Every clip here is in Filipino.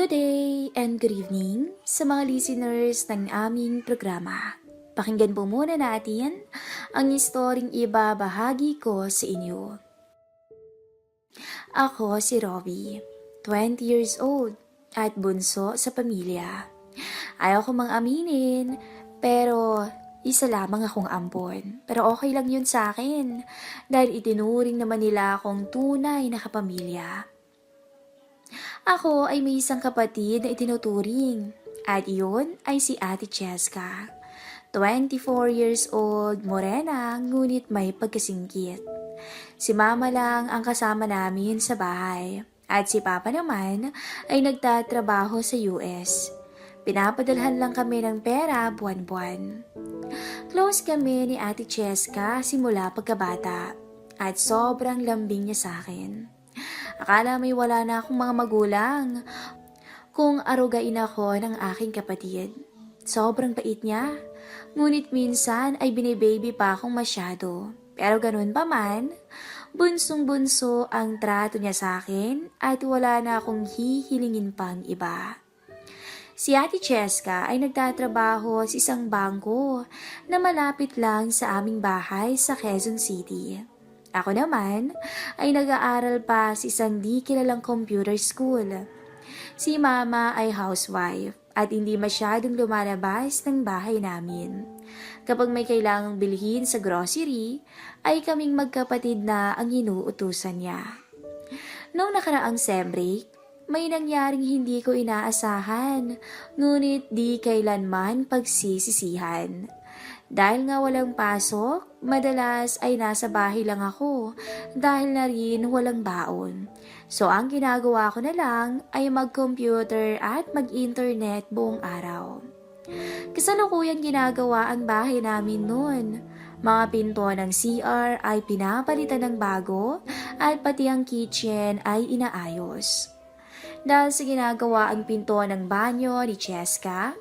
Good day and good evening sa mga listeners ng aming programa. Pakinggan po muna natin ang istoryeng ibabahagi ko sa inyo. Ako si Robbie, 20 years old at bunso sa pamilya. Ayaw ko mang aminin, pero isa lamang akong ampon. Pero okay lang yun sa akin dahil itinuring naman nila akong tunay na kapamilya. Ako ay may isang kapatid na itinuturing at iyon ay si Ate Cheska. 24 years old, morena, ngunit may pagkasingkit. Si Mama lang ang kasama namin sa bahay at si Papa naman ay nagtatrabaho sa US. Pinapadalhan lang kami ng pera buwan-buwan. Close kami ni Ate Cheska simula pagkabata at sobrang lambing niya sa akin. Akala may wala na akong mga magulang kung arugain ako ng aking kapatid. Sobrang bait niya, ngunit minsan ay binibaby pa akong masyado. Pero ganun pa man, bunsong-bunso ang trato niya sa akin at wala na akong hihilingin pang iba. Si Ate Cheska ay nagtatrabaho sa isang bangko na malapit lang sa aming bahay sa Quezon City. Ako naman ay nag-aaral pa sa isang di kilalang computer school. Si Mama ay housewife at hindi masyadong lumalabas ng bahay namin. Kapag may kailangang bilhin sa grocery, ay kaming magkapatid na ang inuutusan niya. Noong nakaraang sem break, may nangyaring hindi ko inaasahan, ngunit di kailanman pagsisisihan. Dahil nga walang pasok, madalas ay nasa bahay lang ako dahil na rin walang baon. So ang ginagawa ko na lang ay mag-computer at mag-internet buong araw. Kasalukuyang ginagawa ang bahay namin noon. Mga pinto ng CR ay pinapalitan ng bago at pati ang kitchen ay inaayos. Dahil sa ginagawa ang pinto ng banyo ni Cheska,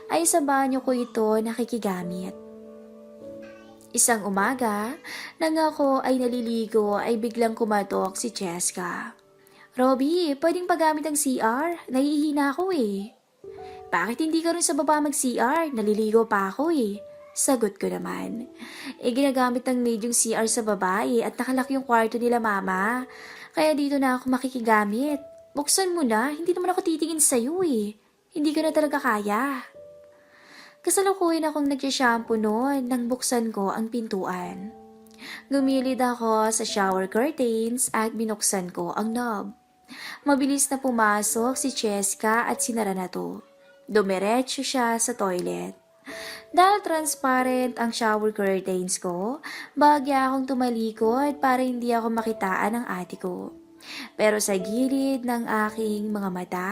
ay sa banyo ko ito nakikigamit. Isang umaga, nang ako ay naliligo ay biglang kumatok si Cheska. Robbie, pwedeng pagamit ang CR? Nahihina ako eh. Bakit hindi ka rin sa baba mag-CR? Naliligo pa ako eh. Sagot ko naman. Ginagamit ng maid yung CR sa babae at nakalak yung kwarto nila mama. Kaya dito na ako makikigamit. Buksan mo na, hindi naman ako titingin sa'yo eh. Hindi ka na talaga kaya. Kasalukuyan akong nagsishampoo noon nang buksan ko ang pintuan. Gumilid ako sa shower curtains at binuksan ko ang knob. Mabilis na pumasok si Cheska at sinara na to. Dumiretso siya sa toilet. Dahil transparent ang shower curtains ko, bahagya akong tumalikod para hindi ako makitaan ng ate ko. Pero sa gilid ng aking mga mata,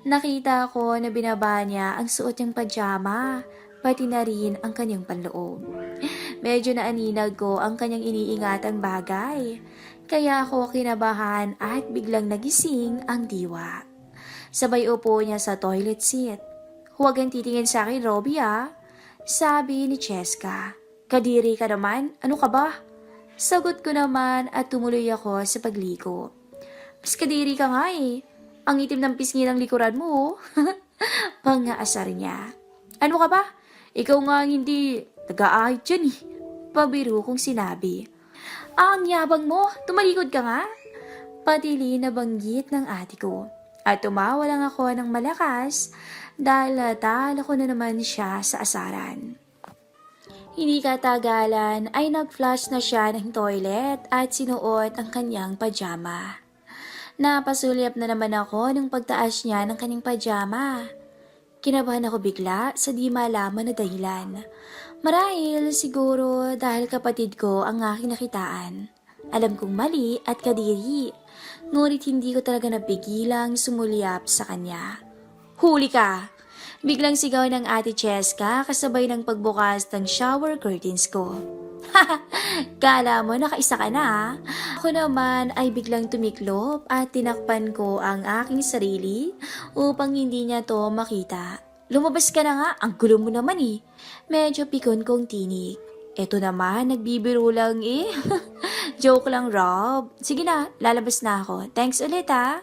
nakita ko na binaba niya ang suot niyang pajama, pati na rin ang kanyang panloob. Medyo naaninag ko ang kanyang iniingatang bagay, kaya ako kinabahan at biglang nagising ang diwa. Sabay upo niya sa toilet seat. Huwag kang titingin sa akin, Robbie ah, sabi ni Cheska. Kadiri ka naman, ano ka ba? Sagot ko naman at tumuloy ako sa pagligo. Mas kadiri ka nga eh. Ang itim ng pisngi ng likuran mo. Pangaasar niya. Ano ka ba? Ikaw nga hindi nag-aahit dyan eh. Pabiro kong sinabi. Ang yabang mo, tumalikod ka nga. Patili na banggit ng ate ko. At tumawa lang ako ng malakas dahil natalo ko na naman siya sa asaran. Hindi katagalan ay nag-flush na siya ng toilet at sinuot ang kanyang pajama. Napasulyap na naman ako nung pagtaas niya ng kanyang pajama. Kinabahan ako bigla sa di malaman na dahilan. Marahil siguro dahil kapatid ko ang aking nakitaan. Alam kong mali at kadiri, ngunit hindi ko talaga napigilang sumulyap sa kanya. Huli ka! Biglang sigaw ng Ate Cheska kasabay ng pagbukas ng shower curtains ko. Kala mo nakaisa ka na ah. Ako naman ay biglang tumiklop at tinakpan ko ang aking sarili upang hindi niya to makita. Lumabas ka na nga, ang gulo mo naman eh. Medyo pikon kong tinig. Eto naman, nagbibiro lang eh. Joke lang, Rob. Sige na, lalabas na ako. Thanks ulit ha.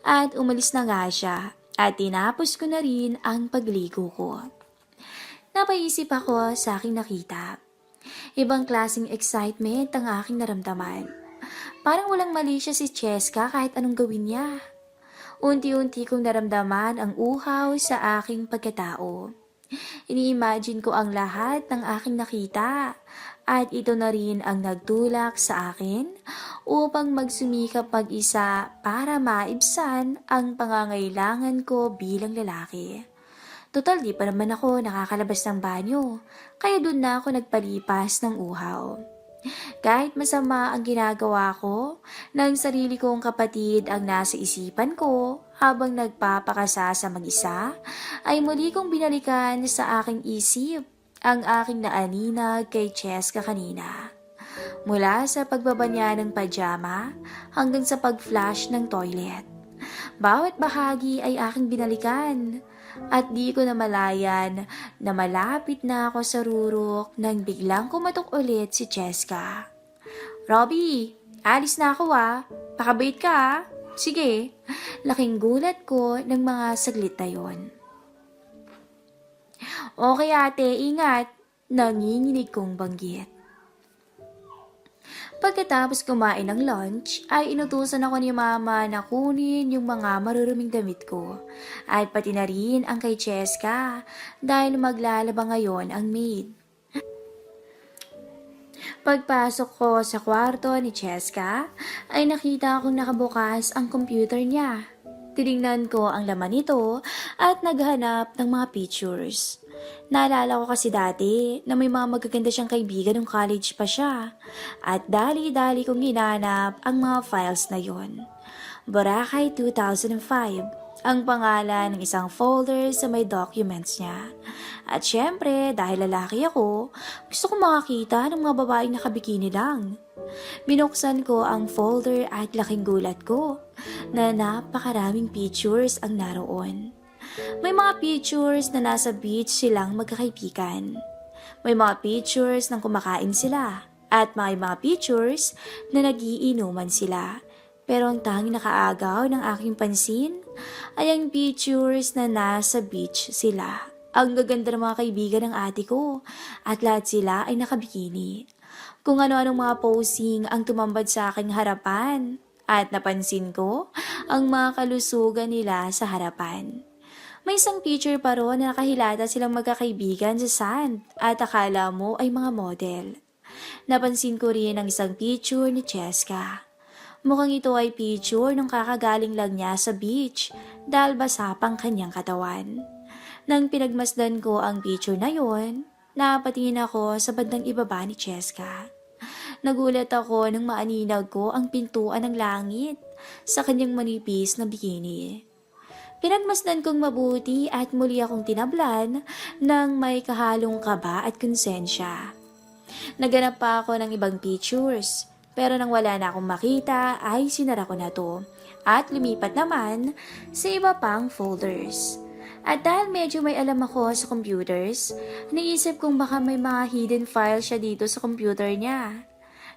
At umalis na nga siya. at tinapos ko na rin ang pagligo ko. Napaisip ako sa aking nakita. Ibang klaseng excitement ang aking naramdaman. Parang walang mali siya si Cheska kahit anong gawin niya. Unti-unti kong naramdaman ang uhaw sa aking pagkatao. Ini-imagine ko ang lahat ng aking nakita at ito na rin ang nagtulak sa akin upang magsumikap mag-isa para maibsan ang pangangailangan ko bilang lalaki. Total di pa naman ako nakakalabas ng banyo, kaya doon na ako nagpalipas ng uhaw. Kahit masama ang ginagawa ko, ng sarili kong kapatid ang nasa isipan ko habang nagpapakasa sa mag-isa, ay muli kong binalikan sa aking isip ang aking naaninag kay Cheska kanina. Mula sa pagbaba niya ng pajama hanggang sa pag-flush ng toilet. Bawat bahagi ay aking binalikan at di ko namalayan na malapit na ako sa rurok nang biglang kumatok ulit si Cheska. "Robby, alis na ako Pakabait ka Sige." Laking gulat ko ng mga saglit na yon. "Okay ate, ingat." Nanginginig kong banggit. Pagkatapos kumain ng lunch, ay inutusan ako ni mama na kunin yung mga maruruming damit ko. At pati na rin ang kay Cheska dahil maglalaba ngayon ang maid. Pagpasok ko sa kwarto ni Cheska, ay nakita akong nakabukas ang computer niya. Tinignan ko ang laman nito at naghanap ng mga pictures. Naalala ko kasi dati na may mga magaganda siyang kaibigan nung college pa siya. At dali-dali kong hinanap ang mga files na yon. Boracay 2005, ang pangalan ng isang folder sa may documents niya. At syempre, dahil lalaki ako, gusto kong makakita ng mga babaeng nakabikini lang. Binuksan ko ang folder at laking gulat ko na napakaraming pictures ang naroon. May mga pictures na nasa beach silang magkakaibigan. May mga pictures ng kumakain sila. At may mga pictures na nagiinuman sila. Pero ang tanging nakaagaw ng aking pansin ay ang pictures na nasa beach sila. Ang gaganda ng mga kaibigan ng ate ko at lahat sila ay nakabikini. Kung ano-anong mga posing ang tumambad sa aking harapan at napansin ko ang mga kalusugan nila sa harapan. May isang picture pa ron na nakahilata silang magkakaibigan sa sand at akala mo ay mga model. Napansin ko rin ang isang picture ni Cheska. Mukhang ito ay picture nung kakagaling lang niya sa beach dahil basa pang kanyang katawan. Nang pinagmasdan ko ang picture na yon, napatingin ako sa bandang ibaba ni Cheska. Nagulat ako nang maaninag ko ang pintuan ng langit sa kanyang manipis na bikini. Pinagmasdan kong mabuti at muli akong tinablan ng may kahalong kaba at konsensya. Naganap pa ako ng ibang pictures, pero nang wala na akong makita ay sinara ko na to at lumipat naman sa iba pang folders. At dahil medyo may alam ako sa computers, naisip kong baka may mga hidden files siya dito sa computer niya.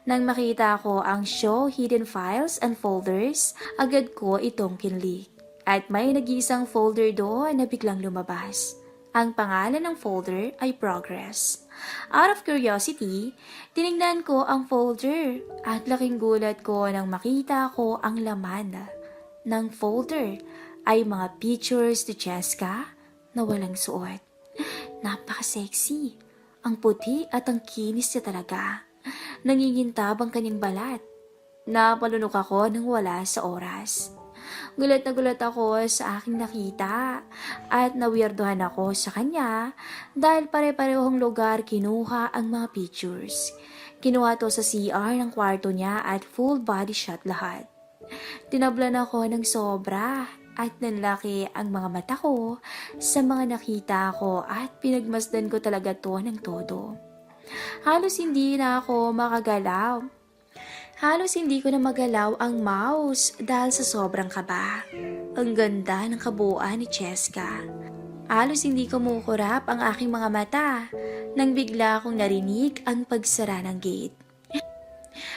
Nang makita ko ang show hidden files and folders, agad ko itong kinlik. At may nag-iisang folder doon na biglang lumabas. Ang pangalan ng folder ay Progress. Out of curiosity, tinignan ko ang folder at laking gulat ko nang makita ko ang laman ng folder ay mga pictures ni Cheska na walang suot. Napaka-sexy. Ang puti at ang kinis niya talaga. Nangingintab ang kanyang balat. Napalunok ako nang wala sa oras. Gulat na gulat ako sa aking nakita at nawirduhan ako sa kanya dahil pare-parehong lugar kinuha ang mga pictures. Kinuha to sa CR ng kwarto niya at full body shot lahat. Tinablan ako ng sobra at nanlaki ang mga mata ko sa mga nakita ko at pinagmasdan ko talaga to ng todo. Halos hindi na ako makagalaw. Halos hindi ko na magalaw ang mouse dahil sa sobrang kaba. Ang ganda ng kabuuan ni Cheska. Halos hindi ko mukurap ang aking mga mata nang bigla kong narinig ang pagsara ng gate.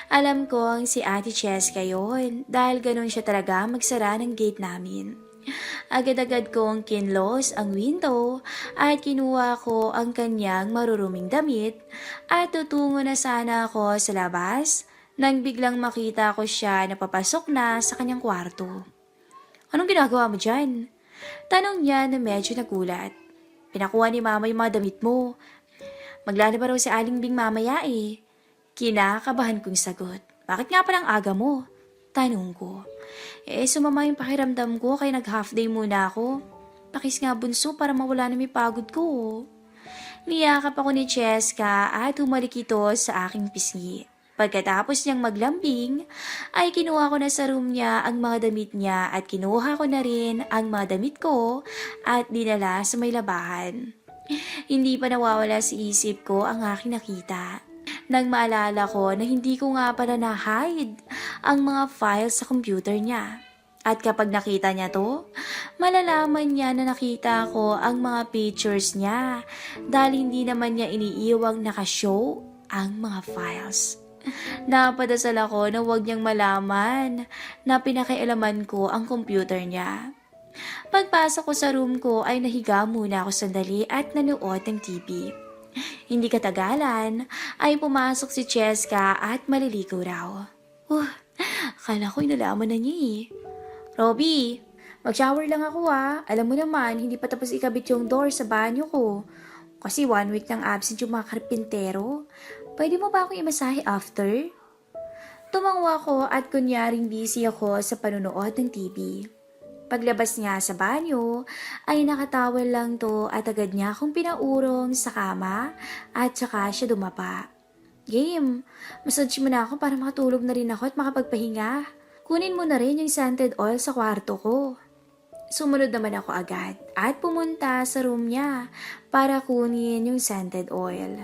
Alam kong si Ate Cheska yon dahil ganun siya talaga magsara ng gate namin. Agad-agad kong kinlos ang window at kinuha ko ang kanyang maruruming damit at tutungo na sana ako sa labas nang biglang makita ko siya na papasok na sa kanyang kwarto. Anong ginagawa mo dyan? Tanong niya na medyo nagulat. Pinakuha ni mama yung mga damit mo. Maglalaba raw si Aling Bing mamaya eh. Kinakabahan kong sagot. Bakit nga palang aga mo? Tanong ko. Sumama yung pakiramdam ko kaya nag-half day muna ako. Pakis nga bunso para mawala na may pagod ko. Niyakap ako ni Cheska at humalik ito sa aking pisngi. Pagkatapos niyang maglambing, ay kinuha ko na sa room niya ang mga damit niya at kinuha ko na rin ang mga damit ko at dinala sa may labahan. Hindi pa nawawala sa isip ko ang aking nakita. Nang maalala ko na hindi ko nga pala na-hide ang mga files sa computer niya. At kapag nakita niya to, malalaman niya na nakita ko ang mga pictures niya dahil hindi naman niya iniiwang nakashow ang mga files. Napadasal ako na huwag niyang malaman na pinakialaman ko ang computer niya. Pagpasok ko sa room ko ay nahiga muna ako sandali at nanood ng TV. Hindi katagalan ay pumasok si Cheska at maliligo raw. Akala ko inalaman na niya eh. Robby, mag-shower lang ako ah. Alam mo naman, hindi pa tapos ikabit yung door sa banyo ko. Kasi 1 week nang absent yung mga karpintero. Pwede mo ba akong imasahe after? Tumangwa ko at kunyaring busy ako sa panunood ng TV. Paglabas niya sa banyo, ay nakatawel lang to at agad niya akong pinaurong sa kama at saka siya dumapa. Game, massage mo na ako para makatulog na rin ako at makapagpahinga. Kunin mo na rin yung scented oil sa kwarto ko. Sumunod naman ako agad at pumunta sa room niya para kunin yung scented oil.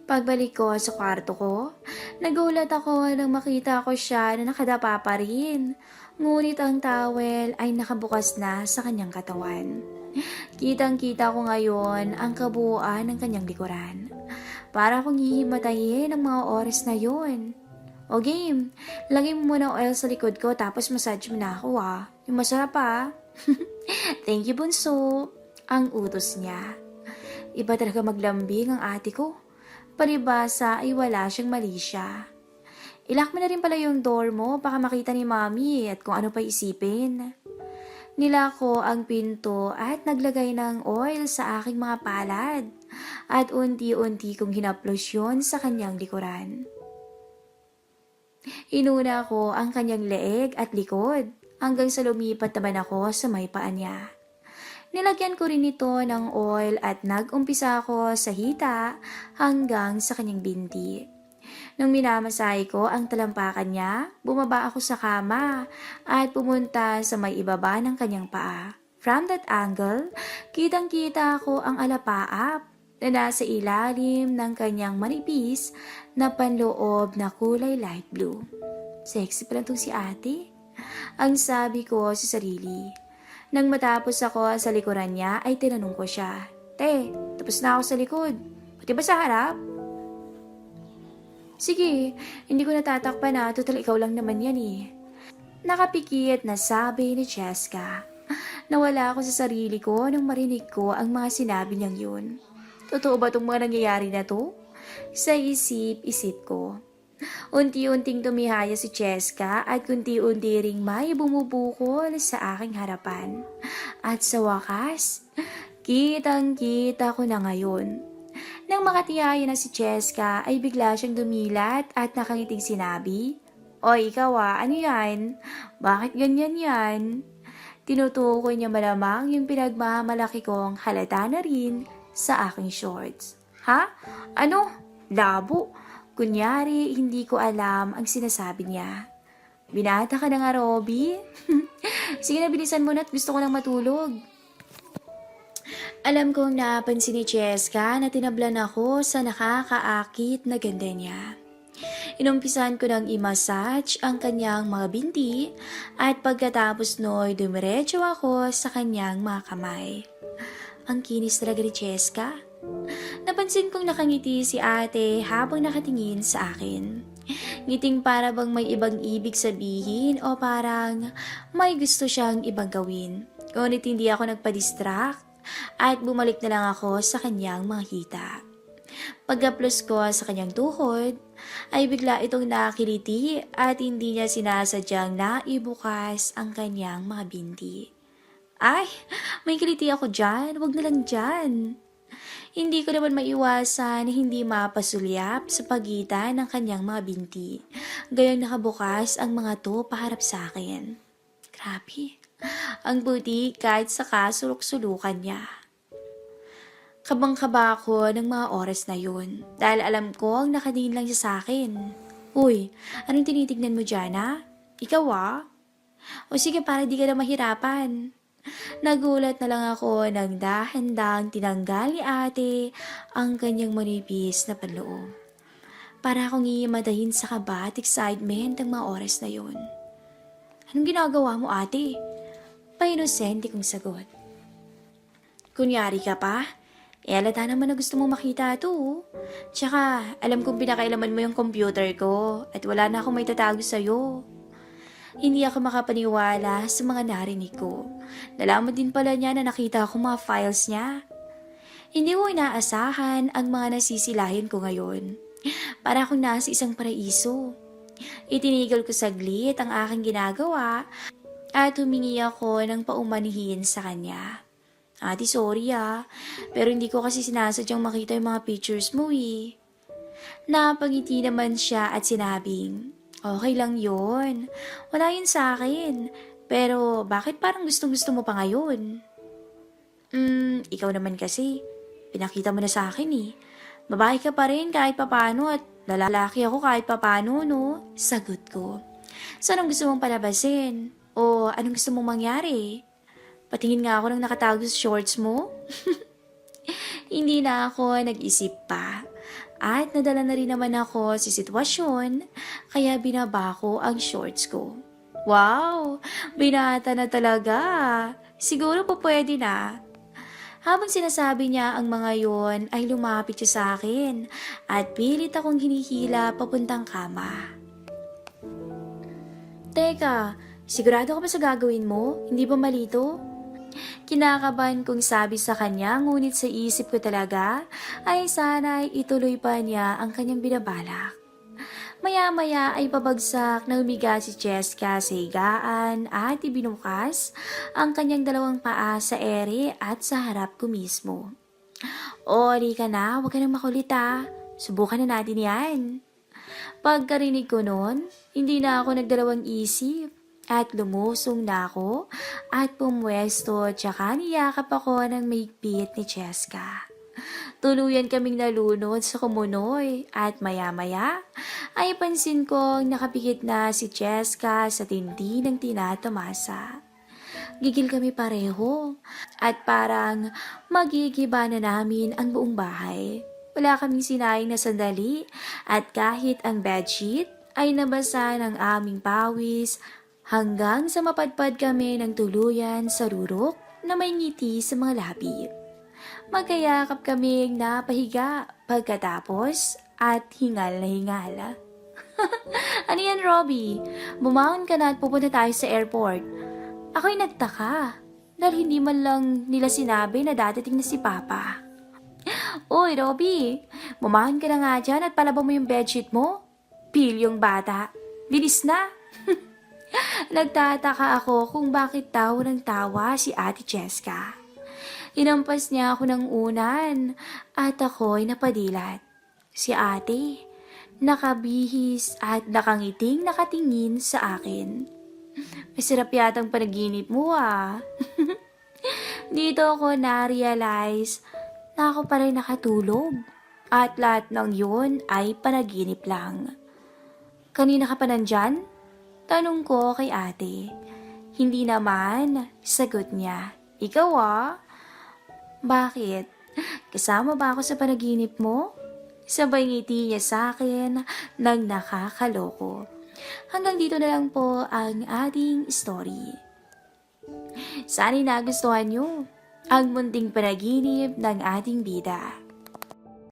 Pagbalik ko sa kwarto ko, nagulat ako nang makita ko siya na nakadapa pa rin. Ngunit ang towel ay nakabukas na sa kanyang katawan. Kitang-kita ko ngayon ang kabuuan ng kanyang likuran. Para akong hihimatayin ng mga oras na yun. O game, lagay mo muna oil sa likod ko tapos massage mo na ako ah. Yung masarap ah. Thank you bunso. Ang utos niya. Iba talaga maglambing ang ate ko. Palibasa ay wala siyang mali siya. Ilock mo na rin pala yung door mo, baka makita ni mami at kung ano pa isipin. Nilako ang pinto at naglagay ng oil sa aking mga palad at unti-unti kong hinaplos yun sa kanyang likuran. Inuna ko ang kanyang leeg at likod hanggang sa lumipat naman ako sa may paa niya. Nilagyan ko rin ito ng oil at nag-umpisa ako sa hita hanggang sa kanyang binti. Nung minamasahe ko ang talampakan niya, bumaba ako sa kama at pumunta sa may ibaba ng kanyang paa. From that angle, kitang-kita ko ang alapaap na nasa ilalim ng kanyang manipis na panloob na kulay light blue. Sexy pala itong si ate. Ang sabi ko sa sarili. Nang matapos ako sa likuran niya ay tinanong ko siya, Te, tapos na ako sa likod. Pati ba sa harap? Sige, hindi ko natatakpan na. Total ikaw lang naman yan eh. Nakapikit na sabi ni Cheska. Nawala ako sa sarili ko nang marinig ko ang mga sinabi niyang yun. Totoo ba itong mga nangyayari na to? Sa isip-isip ko. Unti-unting tumihaya si Cheska at unti-unti ring may bumubukol sa aking harapan. At sa wakas, kitang-kita ko na ngayon. Nang makatihaya na si Cheska ay bigla siyang dumilat at nakangiting sinabi, Oy, ikaw ano yan? Bakit ganyan yan? Tinutukoy niya malamang yung pinagmamalaki kong halata na rin sa aking shorts. Ha? Ano? Labo? Kunyari, hindi ko alam ang sinasabi niya. Binata ka na nga, Robby? Sige na, bilisan mo na at gusto ko nang matulog. Alam kong napansin ni Cheska na tinablan ako sa nakakaakit na ganda niya. Inumpisan ko ng i-massage ang kanyang mga binti at pagkatapos no'y dumiretso ako sa kanyang mga kamay. Ang kinis talaga ni Cheska. Napansin kong nakangiti si ate habang nakatingin sa akin. Ngiting para bang may ibang ibig sabihin o parang may gusto siyang ibang gawin. Ngunit hindi ako nagpa-distract at bumalik na lang ako sa kanyang mga hita. Pagkaplos ko sa kanyang tuhod, ay bigla itong nakakiliti at hindi niya sinasadyang naibukas ang kanyang mga binti. Ay, may kiliti ako dyan, wag na lang dyan. Hindi ko naman maiwasan na hindi mapasulyap sa pagitan ng kanyang mga binti. Gayong nakabukas ang mga to paharap sa akin. Grabe, ang buti kahit sa kasulok-sulukan niya. Kabang-kaba ako ng mga oras na yun dahil alam ko ang nakatingin lang siya sa akin. Uy, anong tinitignan mo dyan ha? Ikaw O sige para di ka na mahirapan. Nagulat na lang ako nang dahan-dahang tinanggal ni ate ang kanyang manipis na panloob. Para akong iimadahin sa kaba at excitement ng mga oras na yun. Anong ginagawa mo ate? Pa-inosente kong sagot. Kunyari ka pa? Alata naman na gusto mong makita ito. Tsaka, alam kong pinakailaman mo yung computer ko at wala na akong may tatago sa'yo. Hindi ako makapaniwala sa mga narinig ko. Nalaman din pala niya na nakita ko mga files niya. Hindi ko inaasahan ang mga nasisilahin ko ngayon. Para akong nasa isang paraiso. Itinigil ko saglit ang aking ginagawa at humingi ako ng paumanihin sa kanya. Ate, sorry pero hindi ko kasi sinasadyang makita yung mga pictures mo Napangiti naman siya at sinabing, okay lang yun. Wala yun sa akin. Pero bakit parang gustong-gusto mo pa ngayon? Ikaw naman kasi. Pinakita mo na sa akin Babae ka pa rin kahit papano at lalaki ako kahit papano, no? Sagot ko. So anong gusto mong palabasin? O anong gusto mong mangyari? Patingin nga ako ng nakatago sa shorts mo. Hindi na ako nag-isip pa. At nadala na rin naman ako sa sitwasyon, kaya binaba ko ang shorts ko. Wow! Binata na talaga. Siguro po pwede na. Habang sinasabi niya ang mga yon ay lumapit siya sa akin at pilit akong hinihila papuntang kama. Teka, sigurado ka ba sa gagawin mo? Hindi ba malito? Kinakabahan kong sabi sa kanya ngunit sa isip ko talaga ay sana'y ituloy pa niya ang kanyang binabalak. Maya-maya ay pabagsak na humiga si Cheska sa higaan at ibinukas ang kanyang dalawang paa sa ere at sa harap ko mismo. Ori ka na, huwag ka nang makulit Subukan na natin yan. Pagkarinig ko nun, hindi na ako nagdalawang isip. At lumusong na ako at pumwesto tsaka niyakap ako ng mahigpit ni Cheska. Tuluyan kaming nalunod sa kumunoy at maya-maya ay pansin kong nakapikit na si Cheska sa tindi ng tinatamasa. Gigil kami pareho at parang magigiba na namin ang buong bahay. Wala kaming sinayang na sandali at kahit ang bedsheet ay nabasa ng aming pawis hanggang sa mapadpad kami ng tuluyan sa rurok na may ngiti sa mga labi. Magkayakap kaming napahiga pagkatapos at hingal na hingal. Ano yan, Robbie? Bumangon ka na at pupunta tayo sa airport. Ako'y nagtaka dahil hindi man lang nila sinabi na dadating na si Papa. Uy, Robbie, bumangon ka na nga dyan at palaba mo yung bedsheet mo. Pilyong bata. Bilis na. Nagtataka ako kung bakit tawa ng tawa si Ate Cheska. Hinampas niya ako ng unan at ako'y napadilat. Si ate, nakabihis at nakangiting nakatingin sa akin. Masarap yatang panaginip mo Dito ako na-realize na ako pa rin nakatulog at lahat ng yun ay panaginip lang. Kanina ka pa nandyan? Tanong ko kay ate. Hindi naman, sagot niya. Ikaw Bakit? Kasama ba ako sa panaginip mo? Sabay ngiti niya sa akin nang nakakaloko. Hanggang dito na lang po ang ating story. Sana'y nagustuhan niyo ang munting panaginip ng ating bida.